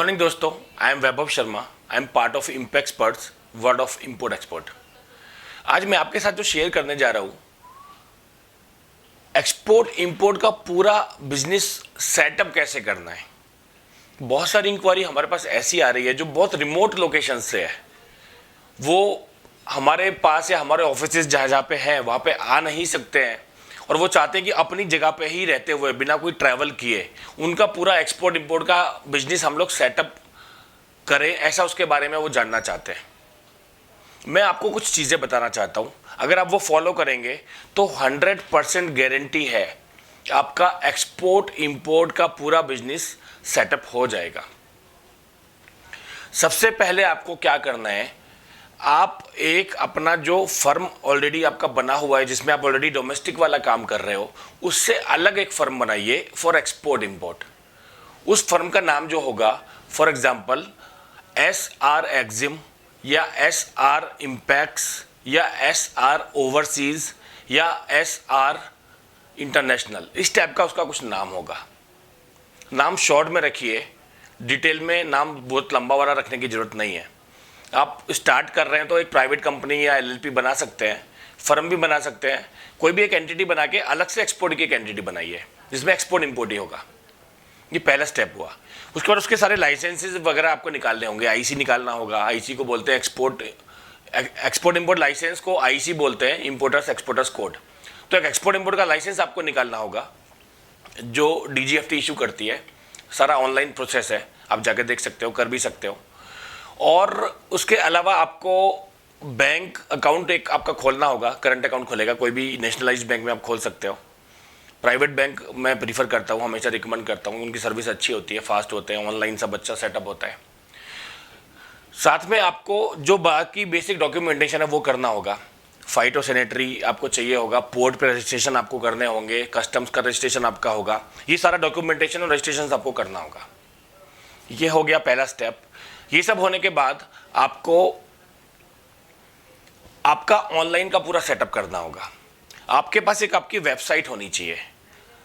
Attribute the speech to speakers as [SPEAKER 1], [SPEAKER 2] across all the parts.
[SPEAKER 1] Good morning दोस्तों, I am Vaibhav Sharma. I am part of Impexperts word of import export. आज मैं आपके साथ जो शेयर करने जा रहा हूँ, एक्सपोर्ट इंपोर्ट का पूरा बिजनेस सेटअप कैसे करना है। बहुत सारी इंक्वायरी हमारे पास ऐसी आ रही है जो बहुत रिमोट लोकेशन से है, वो हमारे पास या हमारे ऑफिस जहाँ जहाँ पे हैं वहाँ पे आ नहीं सकते हैं और वो चाहते हैं कि अपनी जगह पे ही रहते हुए बिना कोई ट्रैवल किए उनका पूरा एक्सपोर्ट इंपोर्ट का बिजनेस हम लोग सेटअप करें, ऐसा उसके बारे में वो जानना चाहते हैं। मैं आपको कुछ चीज़ें बताना चाहता हूँ, अगर आप वो फॉलो करेंगे तो 100% गारंटी है कि आपका एक्सपोर्ट इंपोर्ट का पूरा बिजनेस सेटअप हो जाएगा। सबसे पहले आपको क्या करना है, आप एक अपना जो फर्म ऑलरेडी आपका बना हुआ है जिसमें आप ऑलरेडी डोमेस्टिक वाला काम कर रहे हो, उससे अलग एक फर्म बनाइए फॉर एक्सपोर्ट इंपोर्ट। उस फर्म का नाम जो होगा, फॉर एग्जांपल SR एक्जिम या SR इम्पैक्ट्स या SR ओवरसीज या SR इंटरनेशनल, इस टाइप का उसका कुछ नाम होगा। नाम शॉर्ट में रखिए, डिटेल में नाम बहुत लंबा वाला रखने की जरूरत नहीं है। आप स्टार्ट कर रहे हैं तो एक प्राइवेट कंपनी या LLP बना सकते हैं, फर्म भी बना सकते हैं, कोई भी एक एंटिटी बना के अलग से एक्सपोर्ट की एक एंटिटी बनाइए जिसमें एक्सपोर्ट इंपोर्ट ही होगा। ये पहला स्टेप हुआ। उसके बाद उसके सारे लाइसेंसेस वगैरह आपको निकालने होंगे, IC निकालना होगा। IC को बोलते हैं एक्सपोर्ट इंपोर्ट लाइसेंस को IC बोलते हैं, इंपोर्टर्स एक्सपोर्टर्स कोड। तो एक एक्सपोर्ट इंपोर्ट का लाइसेंस आपको निकालना होगा जो DGFT इशू करती है। सारा ऑनलाइन प्रोसेस है, आप जाके देख सकते हो, कर भी सकते हो। और उसके अलावा आपको बैंक अकाउंट एक आपका खोलना होगा, करंट अकाउंट खोलेगा, कोई भी नेशनलाइज्ड बैंक में आप खोल सकते हो। प्राइवेट बैंक मैं प्रीफर करता हूँ, हमेशा रिकमेंड करता हूँ, उनकी सर्विस अच्छी होती है, फास्ट होते हैं, ऑनलाइन सब अच्छा सेटअप होता है। साथ में आपको जो बाकी बेसिक डॉक्यूमेंटेशन है वो करना होगा। फाइटो सैनिटरी आपको चाहिए होगा, पोर्ट पे रजिस्ट्रेशन आपको करने होंगे, कस्टम्स का रजिस्ट्रेशन आपका होगा, ये सारा डॉक्यूमेंटेशन और रजिस्ट्रेशन आपको करना होगा। ये हो गया पहला स्टेप। ये सब होने के बाद आपको आपका ऑनलाइन का पूरा सेटअप करना होगा। आपके पास एक आपकी वेबसाइट होनी चाहिए।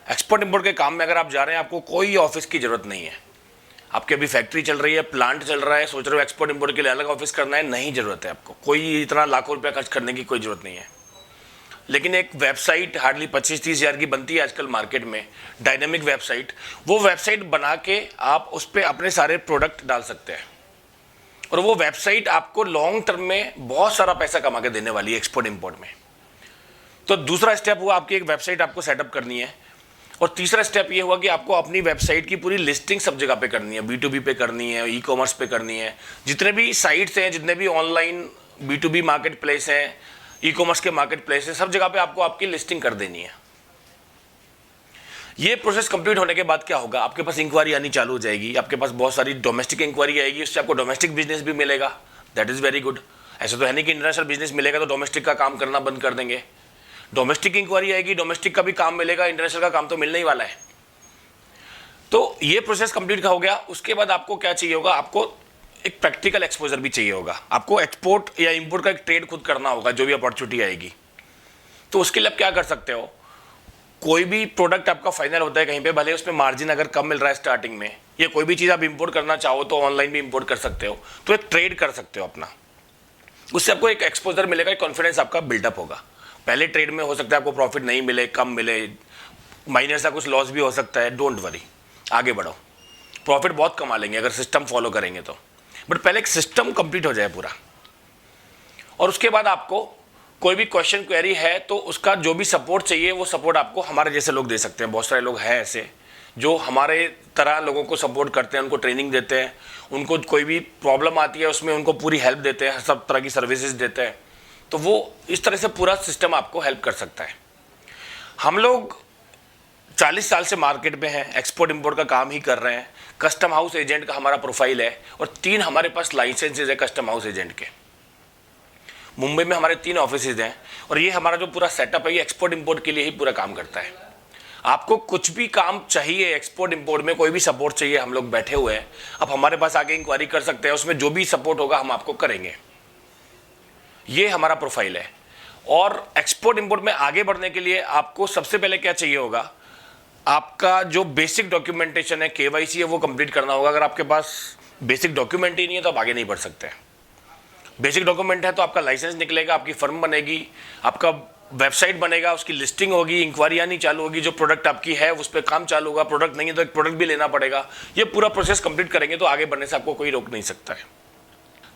[SPEAKER 1] एक्सपोर्ट इंपोर्ट के काम में अगर आप जा रहे हैं, आपको कोई ऑफिस की जरूरत नहीं है। आपकी अभी फैक्ट्री चल रही है, प्लांट चल रहा है, सोच रहे हो एक्सपोर्ट इंपोर्ट के लिए अलग ऑफिस करना है, नहीं जरूरत है आपको। कोई इतना लाखों रुपया खर्च करने की कोई जरूरत नहीं है। लेकिन एक वेबसाइट हार्डली 25-30 हज़ार की बनती है आजकल मार्केट में, डायनेमिक वेबसाइट। वो वेबसाइट बना के आप उस पर अपने सारे प्रोडक्ट डाल सकते हैं और वो वेबसाइट आपको लॉन्ग टर्म में बहुत सारा पैसा कमा के देने वाली है एक्सपोर्ट इंपोर्ट में। तो दूसरा स्टेप हुआ, आपकी एक वेबसाइट आपको सेटअप करनी है। और तीसरा स्टेप ये हुआ कि आपको अपनी वेबसाइट की पूरी लिस्टिंग सब जगह पे करनी है, B2B पे करनी है, ई-कॉमर्स पे करनी है। जितने भी साइट्स हैं, जितने भी ऑनलाइन B2B मार्केट प्लेस हैं, ई-कॉमर्स के मार्केट प्लेस हैं, सब जगह पे आपको आपकी लिस्टिंग कर देनी है। ये प्रोसेस कंप्लीट होने के बाद क्या होगा, आपके पास इंक्वायरी आनी चालू हो जाएगी। आपके पास बहुत सारी डोमेस्टिक इंक्वायरी आएगी, उससे आपको डोमेस्टिक बिजनेस भी मिलेगा। That is very good. ऐसा तो है नहीं कि इंटरनेशनल बिजनेस मिलेगा तो डोमेस्टिक का काम करना बंद कर देंगे। डोमेस्टिक इंक्वायरी आएगी, डोमेस्टिक का भी काम मिलेगा, इंटरनेशनल का काम तो मिलने ही वाला है। तो ये प्रोसेस कंप्लीट हो गया। उसके बाद आपको क्या चाहिए होगा, आपको एक प्रैक्टिकल एक्सपोजर भी चाहिए होगा। आपको एक्सपोर्ट या इंपोर्ट का एक ट्रेड खुद करना होगा, जो भी अपॉर्चुनिटी आएगी। तो उसके लिए आप क्या कर सकते हो, कोई भी प्रोडक्ट आपका फाइनल होता है कहीं पे, भले उसमें मार्जिन अगर कम मिल रहा है स्टार्टिंग में, या कोई भी चीज़ आप इंपोर्ट करना चाहो तो ऑनलाइन भी इंपोर्ट कर सकते हो, तो एक ट्रेड कर सकते हो अपना। उससे आपको एक एक्सपोजर मिलेगा, एक कॉन्फिडेंस आपका बिल्डअप होगा। पहले ट्रेड में हो सकता है आपको प्रॉफिट नहीं मिले, कम मिले, माइनर सा कुछ लॉस भी हो सकता है। डोंट वरी, आगे बढ़ो, प्रॉफिट बहुत कमा लेंगे अगर सिस्टम फॉलो करेंगे तो। बट पहले एक सिस्टम कंप्लीट हो जाए पूरा। और उसके बाद आपको कोई भी क्वेश्चन क्वेरी है तो उसका जो भी सपोर्ट चाहिए वो सपोर्ट आपको हमारे जैसे लोग दे सकते हैं। बहुत सारे लोग हैं ऐसे जो हमारे तरह लोगों को सपोर्ट करते हैं, उनको ट्रेनिंग देते हैं, उनको कोई भी प्रॉब्लम आती है उसमें उनको पूरी हेल्प देते हैं, सब तरह की सर्विसेज देते हैं। तो वो इस तरह से पूरा सिस्टम आपको हेल्प कर सकता है। हम लोग 40 साल से मार्केट में हैं, एक्सपोर्ट इंपोर्ट का काम ही कर रहे हैं। कस्टम हाउस एजेंट का हमारा प्रोफाइल है और 3 हमारे पास लाइसेंसेज है कस्टम हाउस एजेंट के। मुंबई में हमारे 3 ऑफिसेज हैं और ये हमारा जो पूरा सेटअप है ये एक्सपोर्ट इंपोर्ट के लिए ही पूरा काम करता है। आपको कुछ भी काम चाहिए एक्सपोर्ट इंपोर्ट में, कोई भी सपोर्ट चाहिए, हम लोग बैठे हुए हैं, आप हमारे पास आके इंक्वायरी कर सकते हैं। उसमें जो भी सपोर्ट होगा हम आपको करेंगे। ये हमारा प्रोफाइल है। और एक्सपोर्ट इंपोर्ट में आगे बढ़ने के लिए आपको सबसे पहले क्या चाहिए होगा, आपका जो बेसिक डॉक्यूमेंटेशन है, KYC है, वो कंप्लीट करना होगा। अगर आपके पास बेसिक डॉक्यूमेंट ही नहीं है तो आप आगे नहीं बढ़ सकते। बेसिक डॉक्यूमेंट है तो आपका लाइसेंस निकलेगा, आपकी फर्म बनेगी, आपका वेबसाइट बनेगा, उसकी लिस्टिंग होगी, इंक्वायरी आनी चालू होगी, जो प्रोडक्ट आपकी है उस पर काम चालू होगा, प्रोडक्ट नहीं है तो एक प्रोडक्ट भी लेना पड़ेगा। ये पूरा प्रोसेस कंप्लीट करेंगे तो आगे बढ़ने से आपको कोई रोक नहीं सकता है।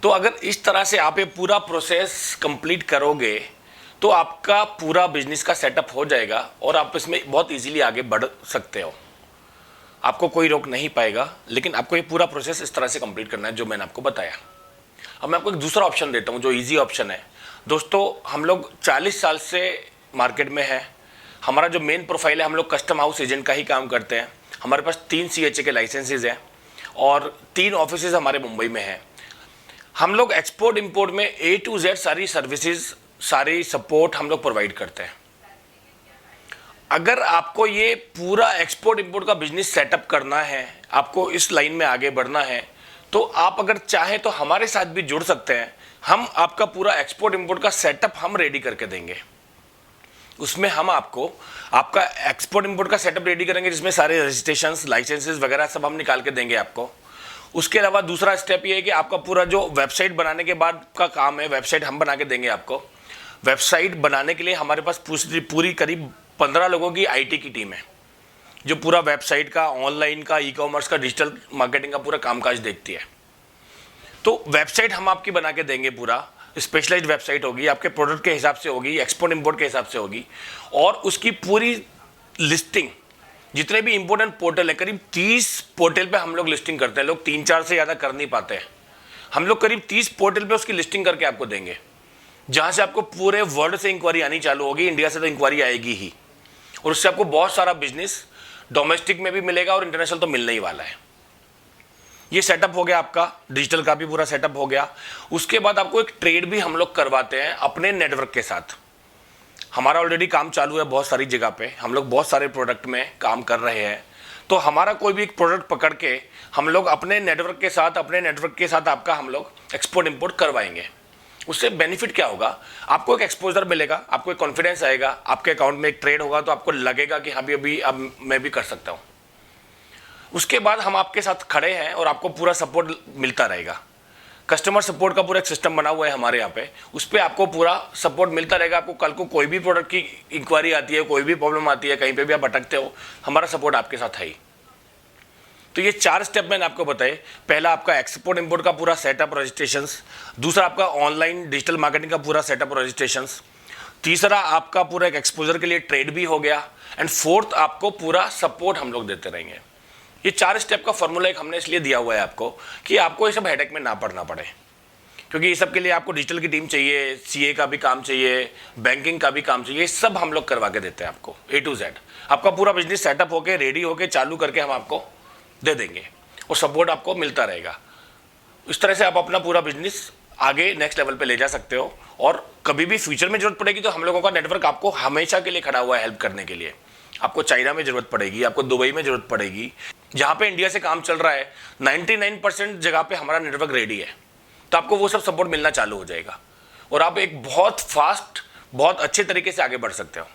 [SPEAKER 1] तो अगर इस तरह से आप ये पूरा प्रोसेस कंप्लीट करोगे तो आपका पूरा बिजनेस का सेटअप हो जाएगा और आप इसमें बहुत इजीली आगे बढ़ सकते हो, आपको कोई रोक नहीं पाएगा। लेकिन आपको ये पूरा प्रोसेस इस तरह से कंप्लीट करना है जो मैंने आपको बताया। अब मैं आपको एक दूसरा ऑप्शन देता हूँ जो इजी ऑप्शन है। दोस्तों, हम लोग 40 साल से मार्केट में है। हमारा जो मेन प्रोफाइल है, हम लोग कस्टम हाउस एजेंट का ही काम करते हैं। हमारे पास 3 CHA के लाइसेंसेज हैं और 3 ऑफिसेज हमारे मुंबई में हैं। हम लोग एक्सपोर्ट इंपोर्ट में A to Z सारी सर्विसेज, सारी सपोर्ट हम लोग प्रोवाइड करते हैं। अगर आपको ये पूरा एक्सपोर्ट इंपोर्ट का बिजनेस सेटअप करना है, आपको इस लाइन में आगे बढ़ना है, तो आप अगर चाहें तो हमारे साथ भी जुड़ सकते हैं। हम आपका पूरा एक्सपोर्ट इंपोर्ट का सेटअप हम रेडी करके देंगे। उसमें हम आपको आपका एक्सपोर्ट इंपोर्ट का सेटअप रेडी करेंगे जिसमें सारे रजिस्ट्रेशंस, लाइसेंसेस वगैरह सब हम निकाल के देंगे आपको। उसके अलावा दूसरा स्टेप ये है कि आपका पूरा जो वेबसाइट बनाने के बाद का काम है, वेबसाइट हम बना के देंगे आपको। वेबसाइट बनाने के लिए हमारे पास पूरी करीब 15 लोगों की IT की टीम है जो पूरा वेबसाइट का, ऑनलाइन का, ई-कॉमर्स का, डिजिटल मार्केटिंग का पूरा कामकाज देखती है। तो वेबसाइट हम आपकी बना के देंगे, पूरा स्पेशलाइज्ड वेबसाइट होगी, आपके प्रोडक्ट के हिसाब से होगी, एक्सपोर्ट इंपोर्ट के हिसाब से होगी। और उसकी पूरी लिस्टिंग, जितने भी इंपॉर्टेंट पोर्टल है, करीब 30 पोर्टल पे हम लोग लिस्टिंग करते हैं। लोग 3-4 से ज़्यादा कर नहीं पाते हैं। हम लोग करीब 30 पोर्टल पे उसकी लिस्टिंग करके आपको देंगे, जहाँ से आपको पूरे वर्ल्ड से इंक्वायरी आनी चालू होगी। इंडिया से तो इंक्वायरी आएगी ही, और उससे आपको बहुत सारा बिजनेस डोमेस्टिक में भी मिलेगा और इंटरनेशनल तो मिलने ही वाला है। ये सेटअप हो गया आपका, डिजिटल का भी पूरा सेटअप हो गया। उसके बाद आपको एक ट्रेड भी हम लोग करवाते हैं अपने नेटवर्क के साथ। हमारा ऑलरेडी काम चालू है बहुत सारी जगह पे, हम लोग बहुत सारे प्रोडक्ट में काम कर रहे हैं। तो हमारा कोई भी एक प्रोडक्ट पकड़ के हम लोग अपने नेटवर्क के साथ आपका हम लोग एक्सपोर्ट इंपोर्ट करवाएंगे। उससे बेनिफिट क्या होगा, आपको एक एक्सपोजर मिलेगा, आपको एक कॉन्फिडेंस आएगा, आपके अकाउंट में एक ट्रेड होगा तो आपको लगेगा कि हाँ अभी अब मैं भी कर सकता हूँ। उसके बाद हम आपके साथ खड़े हैं और आपको पूरा सपोर्ट मिलता रहेगा। कस्टमर सपोर्ट का पूरा एक सिस्टम बना हुआ है हमारे यहाँ पे, उस पर आपको पूरा सपोर्ट मिलता रहेगा। आपको कल को कोई भी प्रोडक्ट की इंक्वायरी आती है, कोई भी प्रॉब्लम आती है, कहीं पे भी आप भटकते हो, हमारा सपोर्ट आपके साथ है ही। तो ये 4 स्टेप मैंने आपको बताए। पहला आपका एक्सपोर्ट इंपोर्ट का पूरा सेटअप रजिस्ट्रेशंस, दूसरा आपका ऑनलाइन डिजिटल मार्केटिंग का पूरा सेटअप रजिस्ट्रेशंस, तीसरा आपका पूरा एक एक्सपोजर के लिए ट्रेड भी हो गया, एंड फोर्थ आपको पूरा सपोर्ट हम लोग देते रहेंगे। ये 4 स्टेप का फॉर्मूला एक हमने इसलिए दिया हुआ है आपको कि आपको ये सब हेडेक में ना पड़ना पड़े, क्योंकि ये सब के लिए आपको डिजिटल की टीम चाहिए, CA का भी काम चाहिए, बैंकिंग का भी काम चाहिए। सब हम लोग करवा के देते हैं आपको A to Z। आपका पूरा बिजनेस सेटअप होके रेडी होके चालू करके हम आपको दे देंगे और सपोर्ट आपको मिलता रहेगा। इस तरह से आप अपना पूरा बिजनेस आगे नेक्स्ट लेवल पे ले जा सकते हो। और कभी भी फ्यूचर में जरूरत पड़ेगी तो हम लोगों का नेटवर्क आपको हमेशा के लिए खड़ा हुआ है हेल्प करने के लिए। आपको चाइना में जरूरत पड़ेगी, आपको दुबई में जरूरत पड़ेगी, जहाँ पे इंडिया से काम चल रहा है 99% जगह पे हमारा नेटवर्क रेडी है, तो आपको वो सब सपोर्ट मिलना चालू हो जाएगा और आप एक बहुत फास्ट, बहुत अच्छे तरीके से आगे बढ़ सकते हो।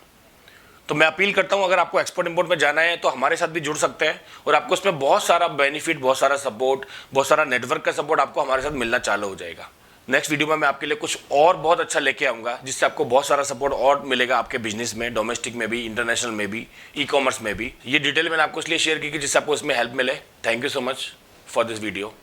[SPEAKER 1] तो मैं अपील करता हूँ, अगर आपको एक्सपोर्ट इंपोर्ट में जाना है तो हमारे साथ भी जुड़ सकते हैं और आपको उसमें बहुत सारा बेनिफिट, बहुत सारा सपोर्ट, बहुत सारा नेटवर्क का सपोर्ट आपको हमारे साथ मिलना चालू हो जाएगा। नेक्स्ट वीडियो में मैं आपके लिए कुछ और बहुत अच्छा लेके आऊँगा जिससे आपको बहुत सारा सपोर्ट और मिलेगा आपके बिजनेस में, डोमेस्टिक में भी, इंटरनेशनल में भी, ई-कॉमर्स में भी। ये डिटेल मैंने आपको इसलिए शेयर की कि जिससे आपको इसमें हेल्प मिले। Thank you so much for this video.